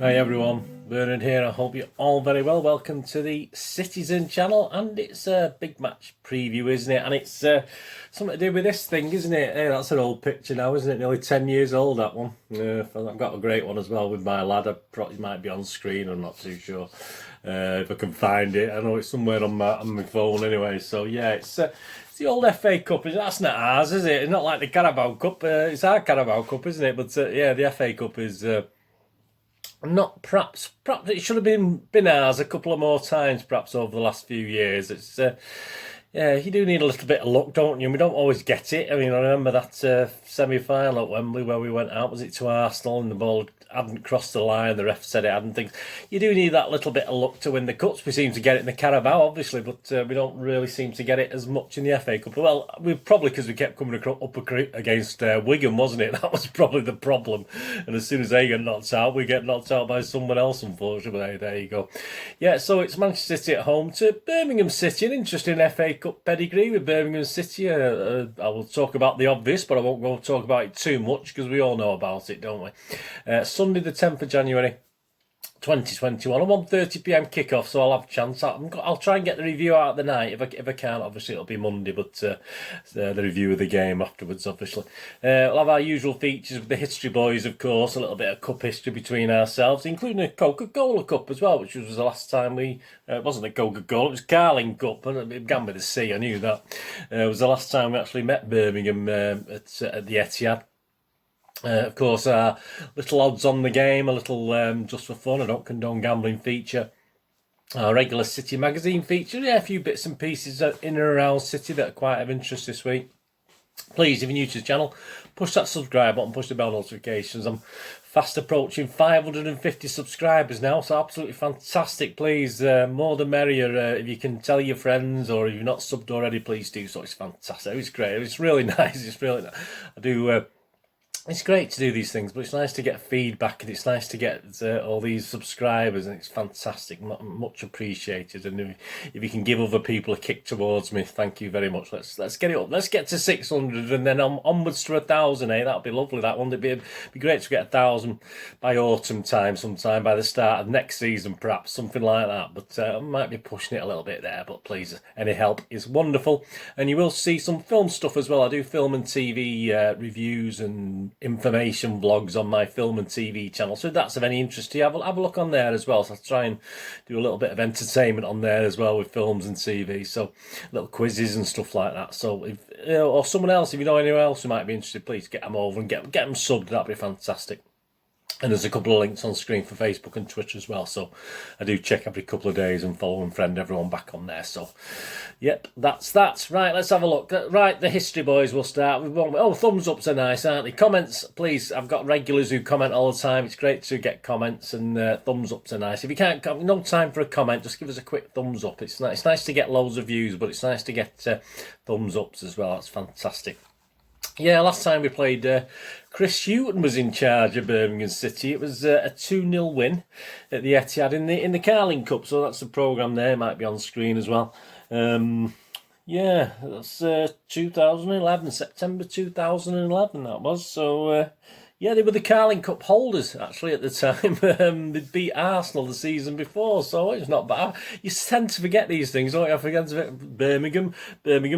Hi everyone, Bernard here. I hope you're all very well. Welcome to the Citizen channel, and it's a big match preview, isn't it? And it's something to do with this thing, isn't it? Hey, that's an old picture now, isn't it? Nearly 10 years old, that one. I've got a great one as well with my lad. I probably might be on screen, I'm not too sure if I can find it. I know it's somewhere on my phone anyway. So yeah, it's the old FA Cup. That's not ours, is it? It's not like the Carabao Cup. It's our Carabao Cup, isn't it? But yeah, the FA Cup is... not perhaps it should have been ours a couple of more times perhaps over the last few years. It's yeah, you do need a little bit of luck, don't you? And we don't always get it. I mean, I remember that semi-final at Wembley where we went out, was it to Arsenal, and the ball hadn't crossed the line, the ref said it hadn't. Things you do need that little bit of luck to win the cups. We seem to get it in the Carabao, obviously, but we don't really seem to get it as much in the FA Cup. Well, we probably because we kept coming up against Wigan, wasn't it? That was probably the problem. And as soon as they get knocked out, we get knocked out by someone else, unfortunately. There you go. Yeah, so it's Manchester City at home to Birmingham City. An interesting FA Cup pedigree with Birmingham City. I will talk about the obvious, but I won't go talk about it too much because we all know about it, don't we? Sunday the 10th of January 2021, a 1:30 p.m. kickoff, so I'll have a chance. I'll try and get the review out of the night. If I can't, obviously it'll be Monday, but the review of the game afterwards, obviously. We'll have our usual features with the history boys, of course, a little bit of cup history between ourselves, including a Coca-Cola Cup as well, which was the last time we... it wasn't a Coca-Cola, it was Carling Cup, and it began with a C, I knew that. It was the last time we actually met Birmingham at the Etihad. Of course, little odds on the game, a little just for fun, I don't condone gambling feature. Our regular City magazine feature, yeah, a few bits and pieces in and around City that are quite of interest this week. Please, if you're new to the channel, push that subscribe button, push the bell notifications. I'm fast approaching 550 subscribers now, so absolutely fantastic. Please, more the merrier. If you can tell your friends, or if you're not subbed already, please do so. It's fantastic. It's great. It's really nice. It's really nice. I do... it's great to do these things, but it's nice to get feedback, and it's nice to get all these subscribers, and it's fantastic, much appreciated. And if you can give other people a kick towards me, thank you very much. Let's get it up. Let's get to 600, and then onwards to 1,000. That'd be lovely. That one. It'd be great to get 1,000 by autumn time, sometime by the start of next season, perhaps something like that. But I might be pushing it a little bit there. But please, any help is wonderful. And you will see some film stuff as well. I do film and TV reviews and information vlogs on my film and TV channel, so if that's of any interest to you, have a look on there as well. So I'll try and do a little bit of entertainment on there as well with films and TV, so little quizzes and stuff like that. So if or someone else, if you know anyone else who might be interested, please get them over and get them subbed. That'd be fantastic. And there's a couple of links on screen for Facebook and Twitter as well. So I do check every couple of days and follow and friend everyone back on there. So, yep, that's that. Right, let's have a look. Right, the history boys will start with one. Oh, thumbs ups are nice, aren't they? Comments, please. I've got regulars who comment all the time. It's great to get comments, and thumbs ups are nice. If you can't, no time for a comment, just give us a quick thumbs up. It's nice to get loads of views, but it's nice to get thumbs ups as well. That's fantastic. Yeah, last time we played, Chris Hughton was in charge of Birmingham City. It was a 2-0 win at the Etihad in the Carling Cup. So that's the programme there. It might be on screen as well. Yeah, that's 2011, September 2011 that was. So, yeah, they were the Carling Cup holders, actually, at the time. They'd beat Arsenal the season before, so it's not bad. You tend to forget these things, don't you? I forget to forget Birmingham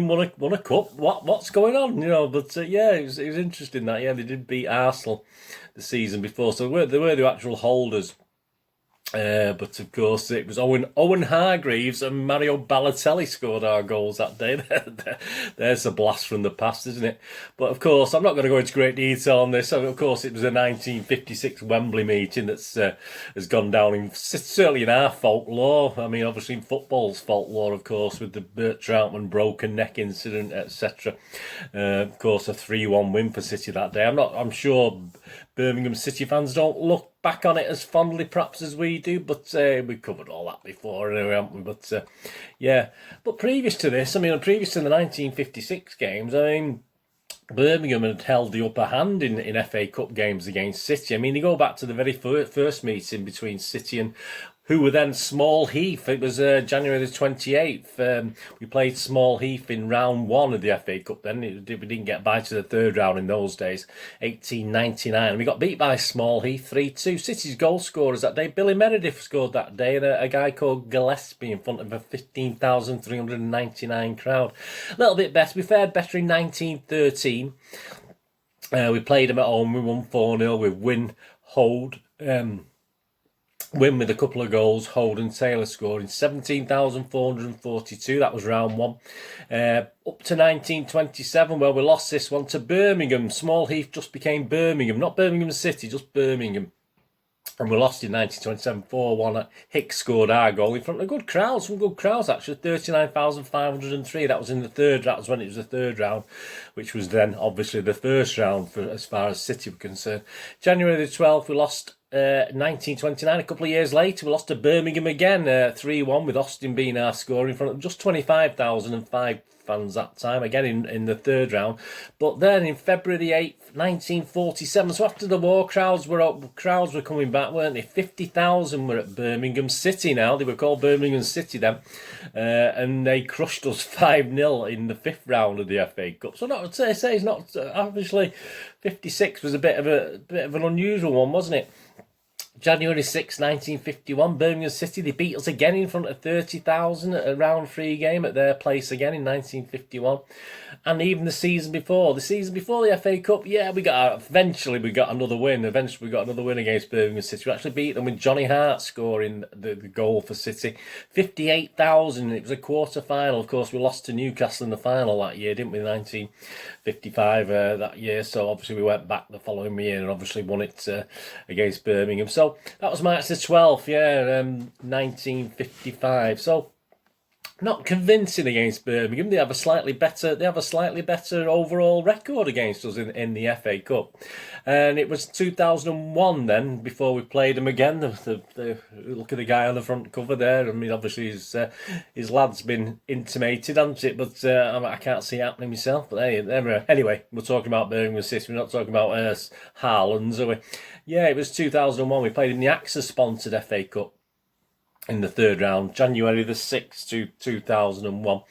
won a cup. What's going on, you know? But, yeah, it was interesting that, yeah, they did beat Arsenal the season before, so they were the actual holders. But of course it was Owen Hargreaves and Mario Balotelli scored our goals that day. There's a blast from the past, isn't it? But of course I'm not going to go into great detail on this. Of course it was a 1956 Wembley meeting that's has gone down certainly in our folklore. I mean, obviously in football's folklore, of course, with the Bert Troutman broken neck incident, etc. Of course a 3-1 win for City that day. I'm sure Birmingham City fans don't look back on it as fondly perhaps as we do, but we covered all that before anyway, haven't we? But yeah, but previous to this, I mean, previous to the 1956 games, I mean, Birmingham had held the upper hand in FA Cup games against City. I mean, they go back to the very first meeting between City and who were then Small Heath. It was January the 28th. We played Small Heath in round 1 of the FA Cup then. We didn't get by to the third round in those days, 1899. And we got beat by Small Heath 3-2. City's goal scorers that day, Billy Meredith scored that day, and a guy called Gillespie in front of a 15,399 crowd. A little bit better. We fared better in 1913. We played them at home. We won 4-0 with Win with a couple of goals, Holden Taylor scoring 17,442. That was round 1. Up to 1927, where we lost this one to Birmingham. Small Heath just became Birmingham, not Birmingham City, just Birmingham. And we lost in 1927, 4-1. Hicks scored our goal in front of a good crowd, some good crowds actually, 39,503. That was in the third, that was when it was the third round, which was then obviously the first round for as far as City were concerned. January the 12th, we lost 1929, a couple of years later, we lost to Birmingham again, 3-1, with Austin being our scorer in front of just 25,005 fans that time, again in the third round. But then in February the 8th, 1947, so after the war, crowds were coming back, weren't they? 50,000 were at Birmingham City now. They were called Birmingham City then, and they crushed us 5-0 in the 5th round of the FA Cup. So not to say it's not, obviously 56 was a bit of an unusual one, wasn't it? January 6, 1951, Birmingham City, they beat us again in front of 30,000 at a round 3 game at their place again in 1951. And even the season before the FA Cup, yeah, eventually we got another win. Eventually we got another win against Birmingham City. We actually beat them with Johnny Hart scoring the goal for City. 58,000, it was a quarter-final. Of course, we lost to Newcastle in the final that year, didn't we, 1955 that year. So obviously we went back the following year and obviously won it against Birmingham. So that was March the 12th, 1955. So not convincing against Birmingham. They have a slightly better overall record against us in the FA Cup. And it was 2001 then before we played them again. The look at the guy on the front cover there. I mean, obviously his lad's been intimated, hasn't it? But I can't see it happening myself. But anyway, we're talking about Birmingham City. We're not talking about Harlands, are we? Yeah, it was 2001. We played in the AXA-sponsored FA Cup in the third round, January the 6th, 2001.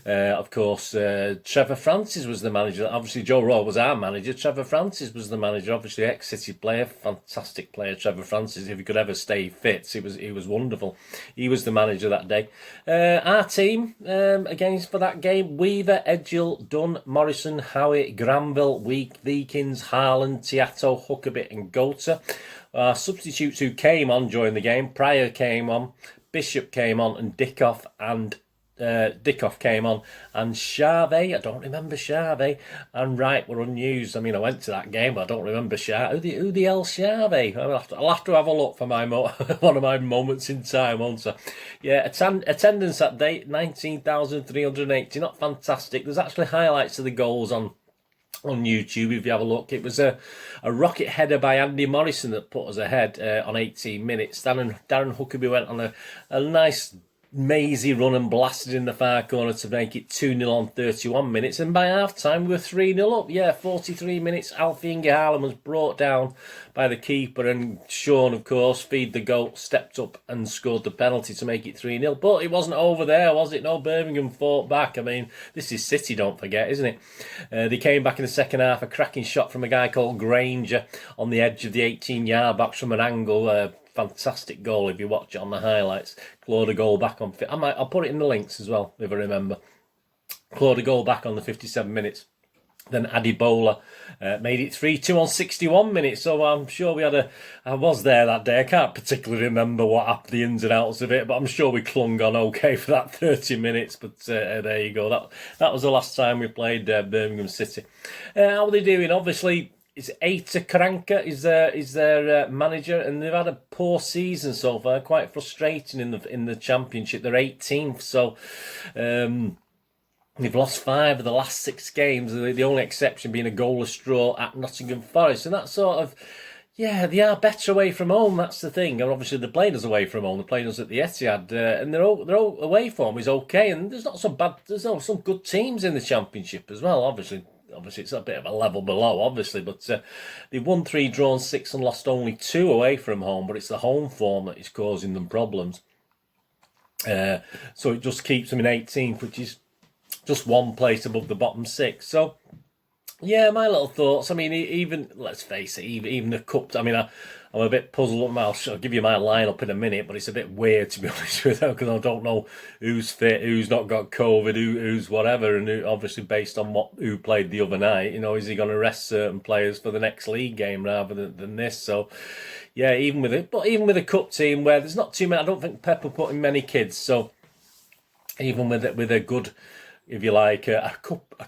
Of course, Trevor Francis was the manager. Obviously, Joe Rowe was our manager. Trevor Francis was the manager. Obviously, ex-City player, fantastic player, Trevor Francis. If he could ever stay fit, he was wonderful. He was the manager that day. Our team against for that game: Weaver, Edgill, Dunn, Morrison, Howitt, Granville, Weekins, Harlan, Tiato, Huckabee and Gota. Our substitutes who came on during the game: Pryor came on, Bishop came on, and Dickoff came on, and Charvet, I don't remember Charvet, and Wright were unused. I mean, I went to that game, but I don't remember Charvet. Who the hell's Charvet? I'll have to have a look for my one of my moments in time, won't I? Yeah, attendance that day, 19,380, not fantastic. There's actually highlights of the goals on YouTube if you have a look. It was a rocket header by Andy Morrison that put us ahead on 18 minutes. Darren Huckabee went on a nice mazy run and blasted in the far corner to make it 2-0 on 31 minutes, and by half time we were 3-0 up. Yeah, 43 minutes, Alfie Inge Harlan was brought down by the keeper, and Sean, of course, Feed the Goat, stepped up and scored the penalty to make it 3-0. But it wasn't over there, was it? No, Birmingham fought back. I mean, this is City, don't forget, isn't it? They came back in the second half, a cracking shot from a guy called Granger on the edge of the 18-yard box from an angle. Fantastic goal if you watch it on the highlights. Clawed a goal back on... I'll put it in the links as well, if I remember. Clawed a goal back on the 57 minutes. Then Adebola made it 3-2 on 61 minutes. So I'm sure I was there that day. I can't particularly remember what happened, the ins and outs of it, but I'm sure we clung on okay for that 30 minutes. But there you go. That was the last time we played Birmingham City. How are they doing? Obviously, it's Aita Karanka is their manager, and they've had a poor season so far, quite frustrating in the Championship. They're 18th, so they've lost 5 of the last 6 games. The only exception being a goalless draw at Nottingham Forest, and that sort of, yeah, they are better away from home. That's the thing. And obviously they're playing us away from home. They're playing us at the Etihad, and their away form is okay. And there's not some bad. There's some good teams in the Championship as well. Obviously obviously it's a bit of a level below, obviously, but they've won 3, drawn 6 and lost only 2 away from home, but it's the home form that is causing them problems. So it just keeps them in 18th, which is just 1 place above the bottom 6. So yeah, my little thoughts. I mean, even, let's face it, even the cup. I mean, I'm a bit puzzled. I'll give you my lineup in a minute, but it's a bit weird, to be honest with you, because I don't know who's fit, who's not got COVID, who's whatever, and obviously based on who played the other night, is he going to rest certain players for the next league game rather than this? So yeah, even with a cup team where there's not too many, I don't think Pep will put in many kids. So even with a good, if you like, a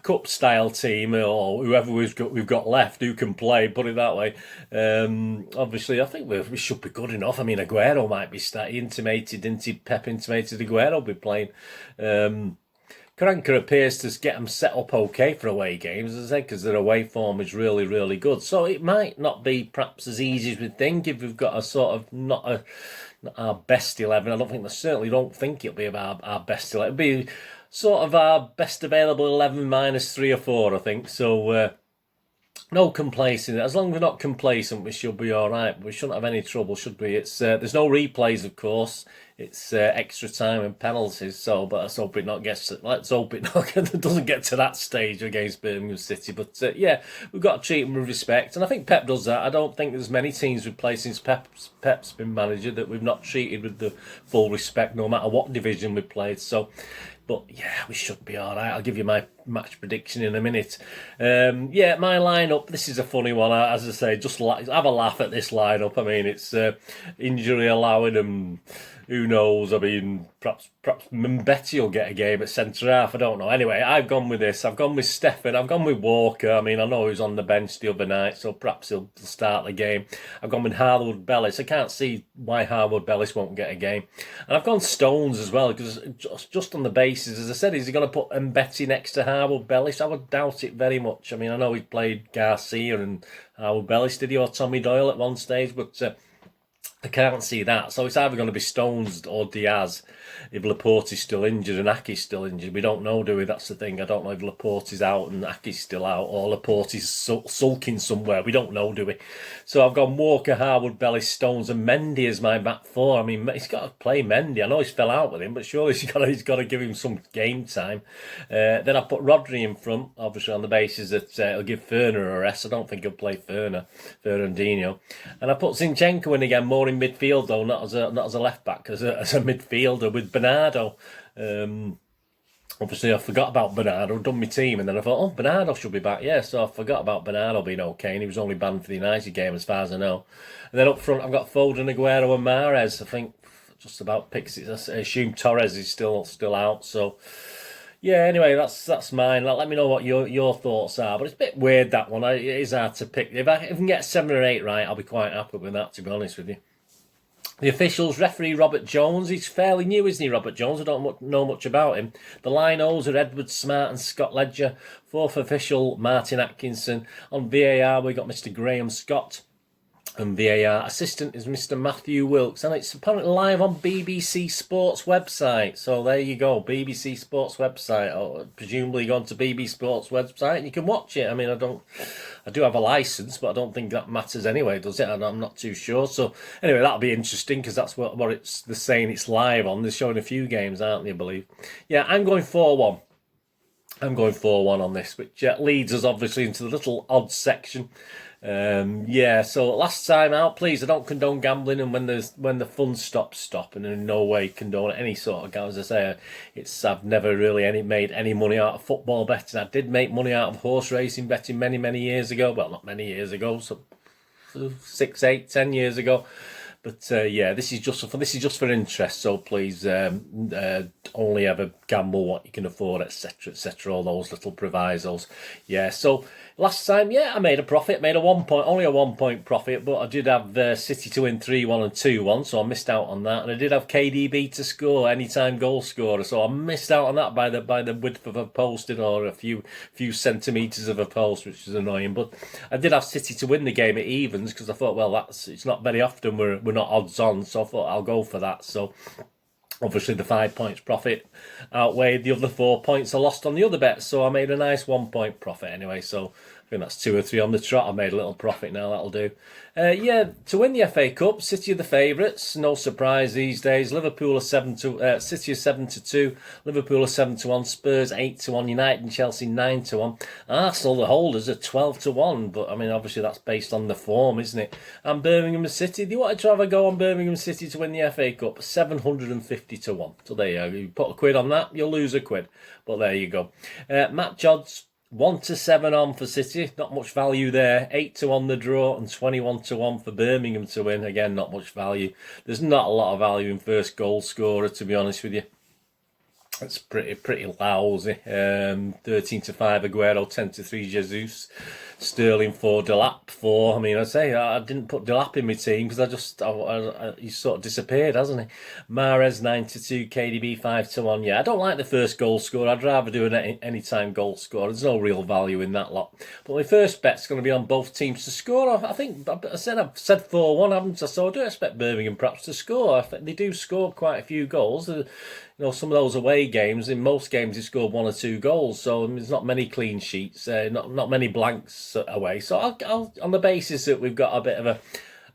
cup style team, or whoever we've got left who can play, put it that way. Obviously, I think we should be good enough. I mean, Aguero might be Pep intimated Aguero will be playing. Karanka appears to get them set up okay for away games, as I said, because their away form is really, really good. So it might not be perhaps as easy as we think if we've got a sort of not our best 11. I certainly don't think it'll be our best 11. It'll be sort of our best available 11 minus 3 or 4, I think. So no complacent. As long as we're not complacent, we should be all right. We shouldn't have any trouble, should we? It's there's no replays, of course. It's extra time and penalties. So, but let's hope it doesn't get to that stage against Birmingham City. But yeah, we've got to treat them with respect, and I think Pep does that. I don't think there's many teams we've played since Pep's been manager that we've not treated with the full respect, no matter what division we played. So. But yeah, we should be all right. I'll give you my match prediction in a minute. Yeah, my lineup. This is a funny one. As I say, just have a laugh at this lineup. I mean, it's injury allowing them. Who knows? I mean, perhaps Mbeti will get a game at centre half. I don't know. Anyway, I've gone with this. I've gone with Stephen. I've gone with Walker. I mean, I know he was on the bench the other night, so perhaps he'll start the game. I've gone with Harwood Bellis. I can't see why Harwood Bellis won't get a game. And I've gone Stones as well, because just on the basis, as I said, is he going to put Mbeti next to Harwood Bellis? I would doubt it very much. I mean, I know he played Garcia and Harwood Bellis, did he, or Tommy Doyle at one stage, but I can't see that. So it's either going to be Stones or Diaz if Laporte's still injured and Aki's still injured. We don't know, do we? That's the thing. I don't know if Laporte's out and Aki's still out, or Laporte's sulking somewhere. We don't know, do we? So I've gone Walker, Harwood, Bellis, Stones and Mendy as my back four. I mean, he's got to play Mendy. I know he's fell out with him, but surely he's got to give him some game time. Then I put Rodri in front, obviously on the basis that he'll give Ferner a rest. I don't think he'll play Fernandinho. And I put Zinchenko in again, more in midfield though, not as a left back, as a midfielder with Bernardo. Obviously I forgot about Bernardo, done my team, and then I thought, oh, Bernardo should be back. Yeah, so I forgot about Bernardo being okay, and he was only banned for the United game as far as I know. And then up front I've got Foden, Aguero and Mahrez. I think just about picks it. I assume Torres is still out, so yeah, anyway, that's mine. Let me know what your thoughts are. But it's a bit weird, that one. It is hard to pick. If I can get 7 or 8 right, I'll be quite happy with that, to be honest with you. The officials, referee Robert Jones. He's fairly new, isn't he, Robert Jones? I don't know much about him. The linos are Edward Smart and Scott Ledger. Fourth official, Martin Atkinson. On VAR, we got Mr. Graham Scott. And VAR assistant is Mr. Matthew Wilkes, and it's apparently live on BBC Sports website. So there you go, BBC Sports website. Or presumably gone to BBC Sports website and you can watch it. I mean, I do have a license, but I don't think that matters anyway, does it? I'm not too sure. So anyway, that'll be interesting because that's what they're saying. It's live on. They're showing a few games, aren't they? I believe. Yeah, I'm going 4-1. I'm going 4-1 on this, which leads us obviously into the little odds section. Yeah, so last time out, please, I don't condone gambling, and when the fun stops, and in no way condone any sort of gambling. As I say, I've never really made any money out of football betting. I did make money out of horse racing betting many years ago. Well, not many years ago, so 6, 8, 10 years ago. But yeah, this is just for interest. So please, only ever gamble what you can afford, etc., etc. All those little provisos. Yeah. So last time, yeah, I made a profit. Made only a 1 point profit, but I did have City to win 3-1 and 2-1, so I missed out on that. And I did have KDB to score, anytime goal scorer, so I missed out on that by the width of a post, or a few centimetres of a post, which is annoying. But I did have City to win the game at evens because I thought, well, it's not very often we're not odds on, so I thought I'll go for that. So Obviously, the 5 points profit outweighed the other 4 points I lost on the other bets, so I made a nice 1 point profit anyway. So I think that's 2 or 3 on the trot. I made a little profit now, that'll do. Yeah, to win the FA Cup, City are the favourites. No surprise these days. Liverpool are City are 7-2. Liverpool are 7-1. Spurs 8-1. United and Chelsea 9-1. Arsenal, the holders, are 12-1. But I mean, obviously that's based on the form, isn't it? And Birmingham City. Do you want to have a go on Birmingham City to win the FA Cup? 750-1. So there you go. You put a quid on that, you'll lose a quid. But there you go. Match odds. 1-7 on for City, not much value there. 8-1 the draw and 21-1 for Birmingham to win. Again, not much value. There's not a lot of value in first goal scorer, to be honest with you. It's pretty lousy. 13-5 Aguero, 10-3 Jesus, Sterling 4, Delap 4. I mean, I didn't put Delap in my team because he's sort of disappeared, hasn't he? Mahrez 9-2, KDB 5-1. Yeah, I don't like the first goal scorer. I'd rather do an anytime goal scorer. There's no real value in that lot. But my first bet's going to be on both teams to score. I think I've said 4-1, haven't I? So I do expect Birmingham perhaps to score. I think they do score quite a few goals. Some of those away games, in most games they scored 1 or 2 goals, so there's not many clean sheets, not many blanks away. So I'll on the basis that we've got a bit of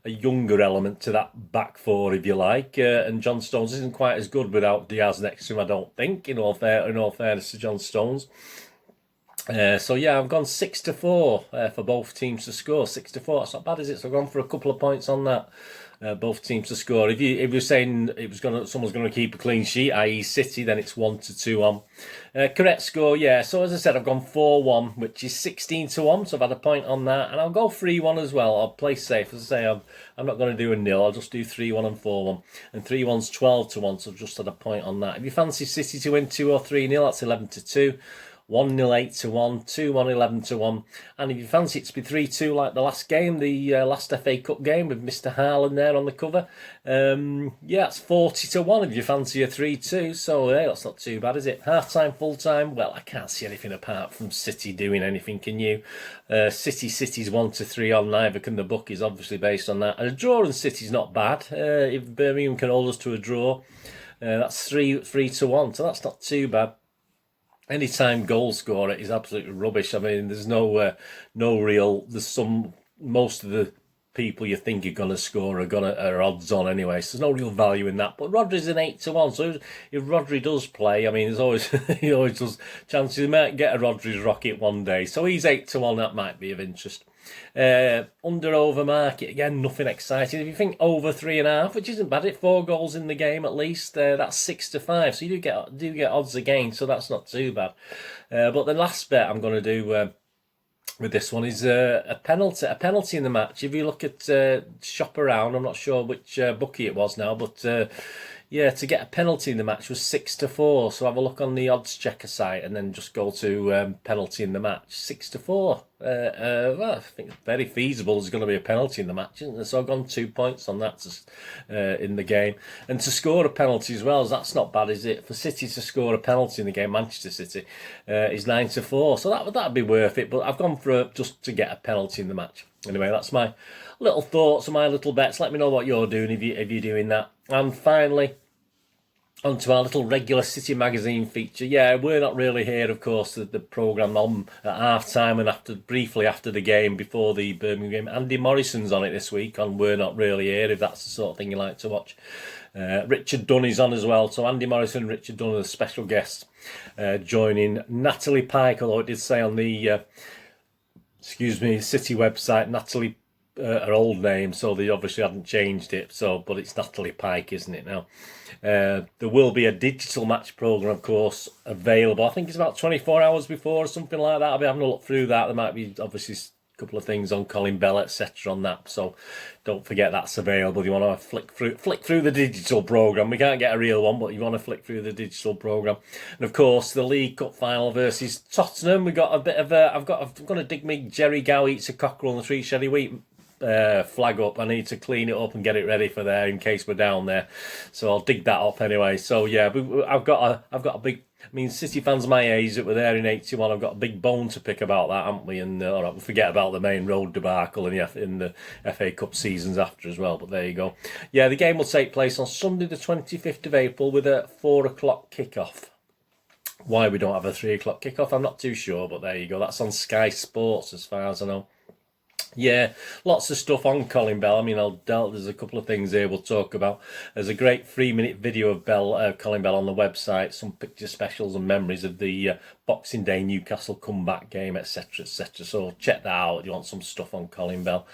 a younger element to that back four, if you like, and John Stones isn't quite as good without Diaz next to him, I don't think, in all fairness to John Stones. So yeah, I've gone 6-4 for both teams to score. 6-4, that's not bad, is it? So I've gone for a couple of points on that. Both teams to score. If you're saying someone's going to keep a clean sheet, i.e. City, then it's 1-2 on. Correct score, yeah. So as I said, I've gone 4-1, which is 16-1. So I've had a point on that, and I'll go 3-1 as well. I'll play safe. As I say, I'm not going to do a nil. I'll just do 3-1 and 4-1, and 3-1's 12-1. So I've just had a point on that. If you fancy City to win 2 or 3-0, that's 11-2. 1-0 8-1, 2-1 11-1, and if you fancy it to be 3-2 like the last game, the last FA Cup game with Mr. Haaland there on the cover, yeah, it's 40-1 if you fancy a 3-2. So hey, that's not too bad, is it? Half time, full time. Well, I can't see anything apart from City doing anything. Can you? City's 1-3 on. Neither can the bookies, obviously based on that. And a draw in City's not bad. If Birmingham can hold us to a draw, that's 3-1. So that's not too bad. Anytime goal scorer is absolutely rubbish. I mean, there's no real. Most of the people you think are going to score are odds on anyway. So there's no real value in that. But Rodri's an 8-1. So if Rodri does play, I mean, there's always he always does chances he might get a Rodri's rocket one day. So he's 8-1. That might be of interest. Under over market again, nothing exciting. If you think over 3.5, which isn't bad, 4 goals in the game at least, that's 6-5. So you do get odds again, so that's not too bad. But the last bet I'm going to do with this one is a penalty in the match. If you look at shop around, I'm not sure which bookie it was now, but yeah, to get a penalty in the match was 6-4. So have a look on the odds checker site and then just go to penalty in the match. 6-4. Well, I think it's very feasible there's going to be a penalty in the match, isn't there? So I've gone 2 points on that in the game. And to score a penalty as well, that's not bad, is it? For City to score a penalty in the game, Manchester City, is 9-4. So that'd be worth it. But I've gone for just to get a penalty in the match. Anyway, that's my little thoughts and my little bets. Let me know what you're doing if you're doing that. And finally, onto our little regular City magazine feature. Yeah, we're not really here, of course, the programme on at half-time and briefly after the game, before the Birmingham game. Andy Morrison's on it this week on We're Not Really Here, if that's the sort of thing you like to watch. Richard Dunn is on as well. So Andy Morrison, Richard Dunn are the special guests, joining Natalie Pike, although it did say on the City website, Natalie, her old name, so they obviously hadn't changed it. But it's Natalie Pike, isn't it now? There will be a digital match programme, of course, available. I think it's about 24 hours before or something like that. I'll be having a look through that. There might be obviously a couple of things on Colin Bell, etc. on that. So don't forget that's available. You want to flick through the digital programme. We can't get a real one, but you want to flick through the digital programme. And of course, the League Cup final versus Tottenham. We got a bit of I'm going to dig me Jerry Gow eats a cockerel and 3 sherry wheat flag up. I need to clean it up and get it ready for there in case we're down there. So I'll dig that up anyway. So yeah, I've got a big. I mean, City fans my age that were there in '81, I've got a big bone to pick about that, haven't we? And all right, we'll forget about the main road debacle in the FA Cup seasons after as well. But there you go. Yeah, the game will take place on Sunday, the 25th of April, with a 4 o'clock kickoff. Why we don't have a 3 o'clock kickoff, I'm not too sure. But there you go. That's on Sky Sports, as far as I know. Yeah, lots of stuff on Colin Bell. I mean, there's a couple of things here we'll talk about. There's a great 3-minute video of Colin Bell on the website, some picture specials and memories of the Boxing Day Newcastle comeback game, etc., etc. So check that out if you want some stuff on Colin Bell.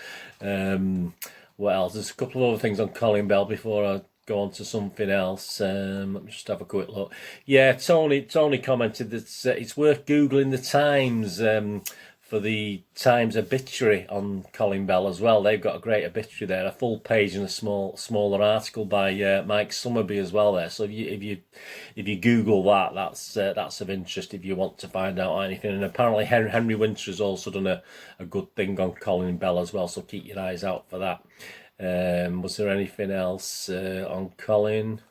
What else? There's a couple of other things on Colin Bell before I go on to something else. Let me just have a quick look. Yeah, Tony commented that it's worth Googling the Times for the Times obituary on Colin Bell as well. They've got a great obituary there, a full page and a smaller article by Mike Summerby as well there. So if you Google that, that's of interest if you want to find out anything. And apparently Henry Winter has also done a good thing on Colin Bell as well. So keep your eyes out for that. Was there anything else on Colin?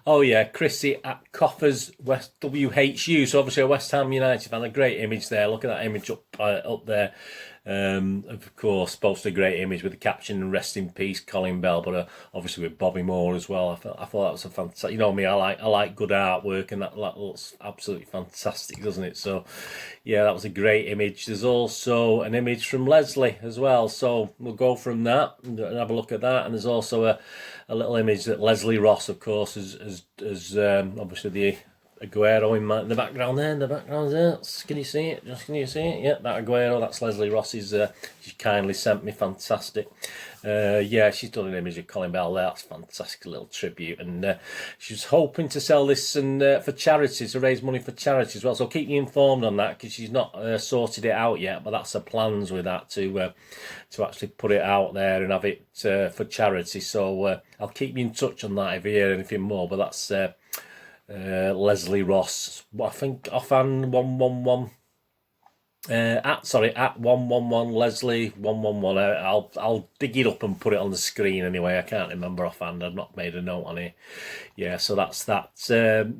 Oh yeah, Chrissy at Coffers West WHU. So obviously a West Ham United fan. A great image there. Look at that image up there. Of course, posted a great image with the caption "Rest in peace, Colin Bell." But obviously with Bobby Moore as well. I thought that was a fantastic. You know me, I like good artwork, and that looks absolutely fantastic, doesn't it? So yeah, that was a great image. There's also an image from Leslie as well. So we'll go from that and have a look at that. And there's also a little image that Leslie Ross, of course, is obviously the Aguero in the background there. In the background there. Can you see it? Can you see it? Yeah, that Aguero. That's Leslie Ross's. She kindly sent me. Fantastic. Yeah, she's done an image of Colin Bell there. That's fantastic, a little tribute. And she's hoping to sell this and for charity, to raise money for charity as well. So keep you informed on that, because she's not sorted it out yet. But that's her plans with that, to actually put it out there and have it for charity. So I'll keep you in touch on that if you hear anything more. But that's Leslie Ross. I think offhand 111. At 111 Leslie 111. I'll dig it up and put it on the screen anyway. I can't remember offhand. I've not made a note on it. Yeah, so that's that.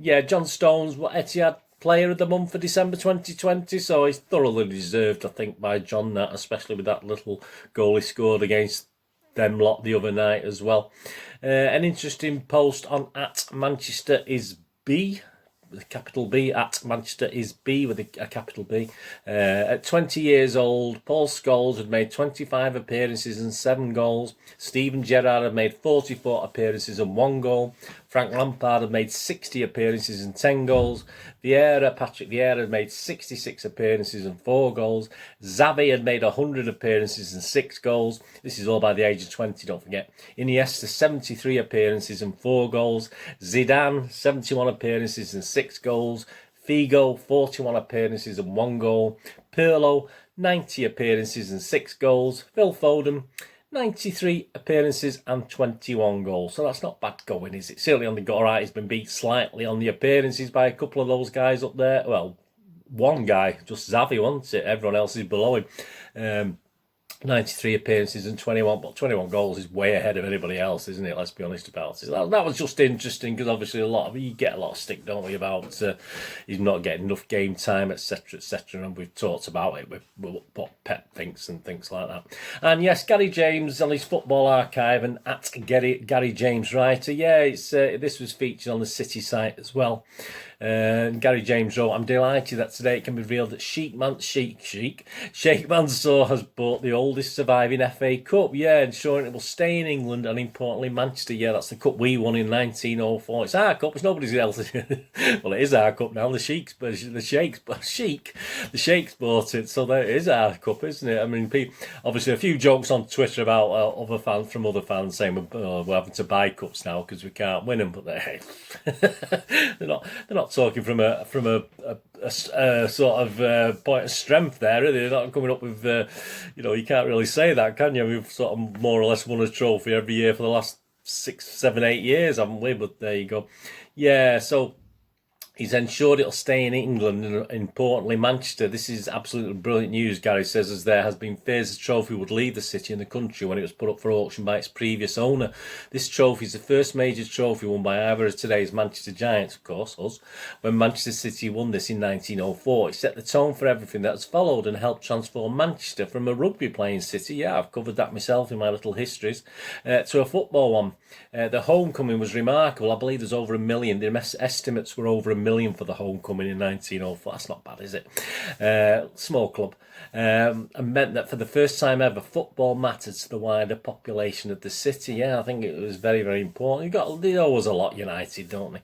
Yeah, John Stones, Etihad Player of the Month for December 2020. So he's thoroughly deserved, I think, by John, that, especially with that little goal he scored against them lot the other night as well. An interesting post on at Manchester is B. With a capital B, at Manchester is B with a capital B. At 20 years old, Paul Scholes had made 25 appearances and 7 goals. Steven Gerrard had made 44 appearances and 1 goal. Frank Lampard had made 60 appearances and 10 goals. Patrick Vieira had made 66 appearances and 4 goals. Xavi had made 100 appearances and 6 goals. This is all by the age of 20, don't forget. Iniesta, 73 appearances and 4 goals. Zidane, 71 appearances and 6 goals. Figo, 41 appearances and 1 goal. Pirlo, 90 appearances and 6 goals. Phil Foden, 93 appearances and 21 goals. So that's not bad going, is it? Certainly on the all right, he's been beat slightly on the appearances by a couple of those guys up there. Well, one guy, just Xavi, wasn't it? Everyone else is below him. 93 appearances and 21, but 21 goals is way ahead of anybody else, isn't it? Let's be honest about it. That was just interesting, because obviously you get a lot of stick, don't we, about he's not getting enough game time, etc., etc. And we've talked about it with what Pep thinks and things like that. And yes, Gary James on his Football Archive and at Gary James Writer. Yeah, it's this was featured on the City site as well. Gary James wrote, "I'm delighted that today it can be revealed that Sheikh Mansour has bought the oldest surviving FA Cup. Yeah, ensuring it will stay in England and importantly Manchester. Yeah, that's the cup we won in 1904. It's our cup. It's nobody else's. Well, it is our cup now. The Sheikh's bought it, so that is our cup, isn't it? I mean, obviously a few jokes on Twitter about other fans saying we're having to buy cups now because we can't win them, but they're not talking from a sort of point of strength there, are they? They're not coming up with you can't really say that, can you? We've sort of more or less won a trophy every year for the last 6, 7, 8 years, haven't we? But there you go. Yeah, so He's ensured it'll stay in England and importantly Manchester. This is absolutely brilliant news, Gary says, as there has been fears the trophy would leave the city and the country when it was put up for auction by its previous owner. This trophy is the first major trophy won by either of today's Manchester Giants, of course, us, when Manchester City won this in 1904. It set the tone for everything that has followed and helped transform Manchester from a rugby playing city, yeah, I've covered that myself in my little histories, to a football one. The homecoming was remarkable. I believe there's over 1 million. The estimates were over 1 million for the homecoming in 1904. That's not bad, is it? Small club. And meant that for the first time ever, football mattered to the wider population of the city. Yeah, I think it was very, very important. They always a lot United, don't they?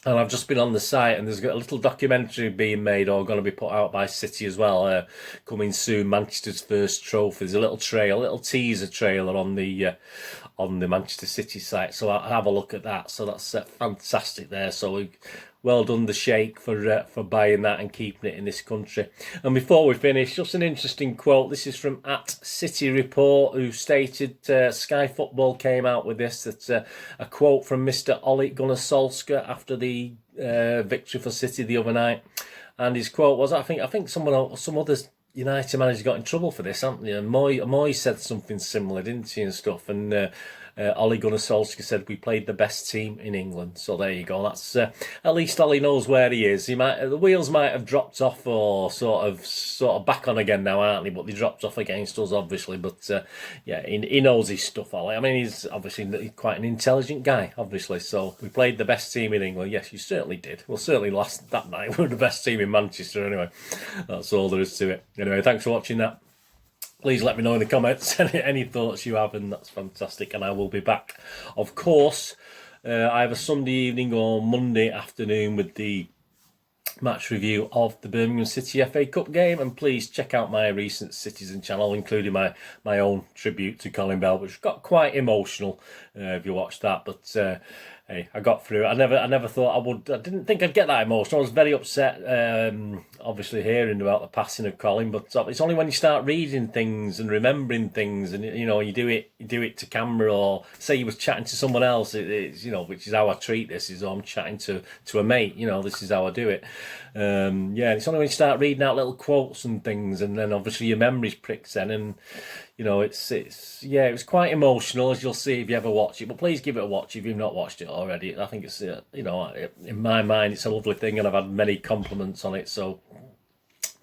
And I've just been on the site and there's got a little documentary being made or going to be put out by City as well, coming soon, Manchester's first trophy. There's a little teaser trailer on the Manchester City site, so I'll have a look at that. So that's fantastic there. So well done the Sheikh for buying that and keeping it in this country. And before we finish, just an interesting quote. This is from @CityReport, who stated Sky Football came out with this. That's a quote from Mr. Ole Gunnar Solskjaer after the victory for City the other night, and his quote was, I think some other United managers got in trouble for this, haven't they? And Moy said something similar, didn't he, and stuff. And Ole Gunnar Solskjaer said we played the best team in England. So there you go. That's at least Ole knows where he is. The wheels might have dropped off or sort of back on again now, aren't they? But they dropped off against us, obviously. But yeah, he knows his stuff, Ole. I mean, he's obviously quite an intelligent guy, obviously. So we played the best team in England. Yes, you certainly did. Well, certainly last that night we were the best team in Manchester. Anyway, that's all there is to it. Anyway, thanks for watching that. Please let me know in the comments any thoughts you have, and that's fantastic. And I will be back, of course, either Sunday evening or Monday afternoon with the match review of the Birmingham City FA Cup game. And please check out my recent Citizen channel, including my own tribute to Colin Bell, which got quite emotional if you watched that. But hey, I got through it. I never thought I would. I didn't think I'd get that emotional. I was very upset, obviously, hearing about the passing of Colin. But it's only when you start reading things and remembering things, and you do it to camera, or say you was chatting to someone else. It's which is how I treat this. Is I'm chatting to a mate. this is how I do it. Yeah, it's only when you start reading out little quotes and things, and then obviously your memories pricks then, and it was quite emotional, as you'll see if you ever watch it. But please give it a watch if you've not watched it already. I think it's in my mind it's a lovely thing, and I've had many compliments on it, so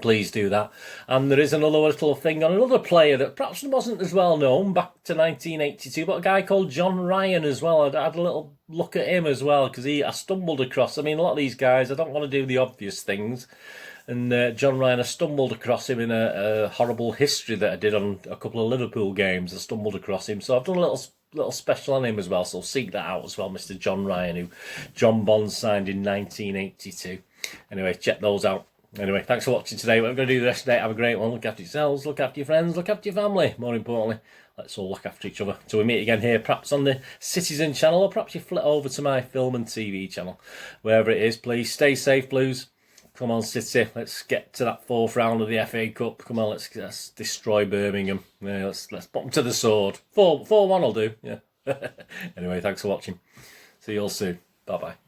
please do that. And there is another little thing on another player that perhaps wasn't as well known back to 1982, but a guy called John Ryan as well. I had a little look at him as well, because I stumbled across, a lot of these guys, I don't want to do the obvious things, and John Ryan, I stumbled across him in a horrible history that I did on a couple of Liverpool games. I stumbled across him, so I've done a little special on him as well, so seek that out as well, Mr. John Ryan, who John Bond signed in 1982. Anyway, check those out. Anyway, thanks for watching today. What I'm going to do the rest of the day, have a great one. Look after yourselves, look after your friends, look after your family. More importantly, let's all look after each other. Till we meet again here, perhaps on the Citizen channel, or perhaps you flit over to my film and TV channel. Wherever it is, please stay safe, Blues. Come on, City. Let's get to that fourth round of the FA Cup. Come on, let's destroy Birmingham. Yeah, let's put them to the sword. 4-1 will do. Yeah. Anyway, thanks for watching. See you all soon. Bye-bye.